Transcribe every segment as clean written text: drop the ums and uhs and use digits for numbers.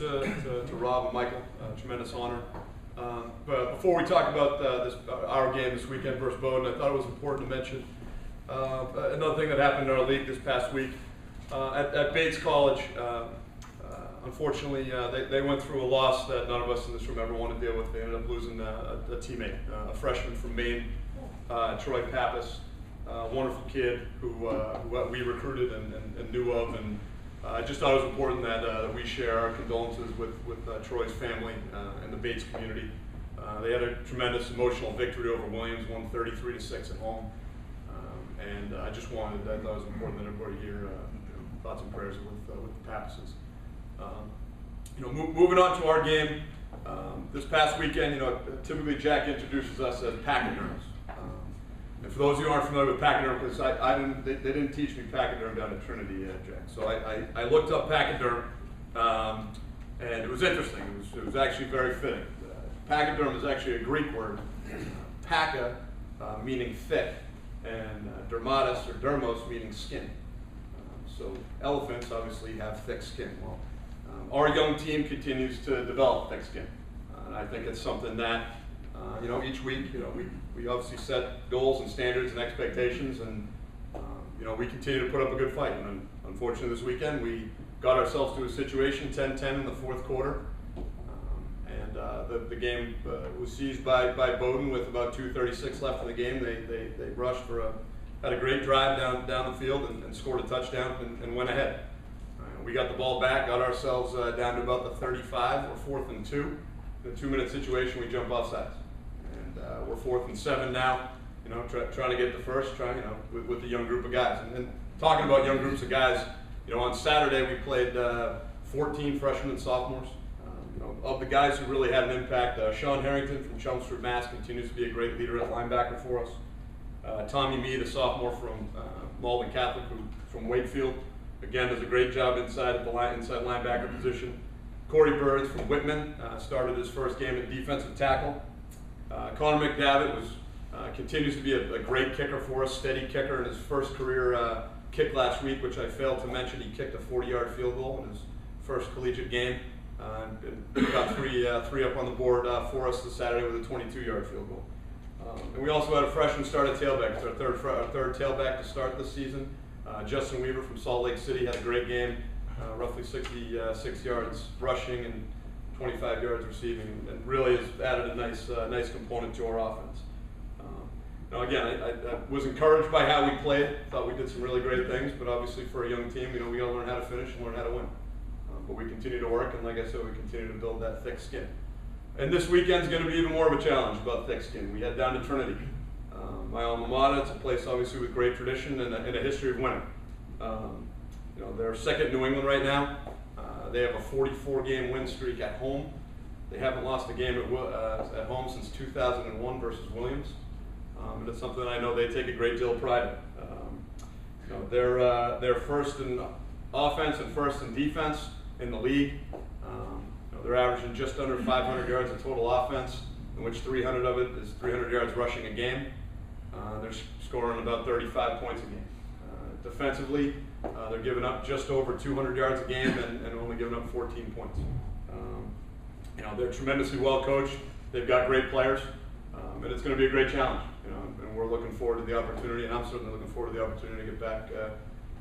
to Rob and Michael. Tremendous honor. But before we talk about our game this weekend versus Bowdoin, I thought it was important to mention another thing that happened in our league this past week. At Bates College, unfortunately, they went through a loss that none of us in this room ever want to deal with. They ended up losing a teammate, a freshman from Maine, Troy Pappas, a wonderful kid who we recruited and knew of, and I just thought it was important that we share our condolences with Troy's family and the Bates community. They had a tremendous emotional victory over Williams, won 33-6 at home, and I just wanted that. I thought it was important that everybody here thoughts and prayers with the Pappases. Moving on to our game this past weekend. Typically Jack introduces us as pachyderms. And for those of you who aren't familiar with pachyderm, because they didn't teach me pachyderm down at Trinity, Jack. So I looked up pachyderm, and it was interesting. It was actually very fitting. Pachyderm is actually a Greek word, paca meaning thick, and dermatis or dermos meaning skin. So elephants obviously have thick skin. Well, our young team continues to develop thick skin, and I think it's something that each week we obviously set goals and standards and expectations, and we continue to put up a good fight. And unfortunately, this weekend we got ourselves to a situation 10-10 in the fourth quarter, and the game was seized by Bowdoin with about 2:36 left in the game. They rushed had a great drive down the field and scored a touchdown and went ahead. We got the ball back, got ourselves down to about the 35 or 4th and 2. In a 2-minute situation, we jump off sides. And we're 4th and 7 now, trying to get the first, with the young group of guys. And talking about young groups of guys, on Saturday we played 14 freshmen and sophomores. Of the guys who really had an impact, Sean Harrington from Chelmsford, Mass. continues to be a great leader at linebacker for us. Tommy Mead, a sophomore from Malden Catholic, from Wakefield, again does a great job inside linebacker position. Corey Birds from Whitman started his first game at defensive tackle. Connor McDavitt continues to be a great kicker for us, steady kicker in his first career kick last week, which I failed to mention. He kicked a 40-yard field goal in his first collegiate game. And got three up on the board for us this Saturday with a 22-yard field goal. And we also had a freshman start at tailback. It's our third tailback to start this season. Justin Weaver from Salt Lake City had a great game, roughly 66 yards rushing and 25 yards receiving, and really has added a nice component to our offense. Again, I was encouraged by how we played. Thought we did some really great things, but obviously for a young team, we got to learn how to finish and learn how to win. But we continue to work, and like I said, we continue to build that thick skin. And this weekend's going to be even more of a challenge about thick skin. We head down to Trinity, my alma mater. It's a place obviously with great tradition and a history of winning. They're second in New England right now. They have a 44-game win streak at home. They haven't lost a game at home since 2001 versus Williams. And it's something I know they take a great deal of pride in. They're first in offense and first in defense in the league. They're averaging just under 500 yards of total offense, in which 300 of it is 300 yards rushing a game. They're scoring about 35 points a game. Defensively, they're giving up just over 200 yards a game and only giving up 14 points. They're tremendously well coached. They've got great players, and it's going to be a great challenge. And we're looking forward to the opportunity, and I'm certainly looking forward to the opportunity to get back to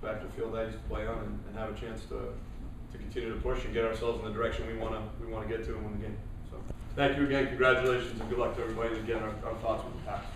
the field I used to play on and have a chance to continue to push and get ourselves in the direction we want to get to and win the game. So thank you again, congratulations, and good luck to everybody. And again, our thoughts with the Pats.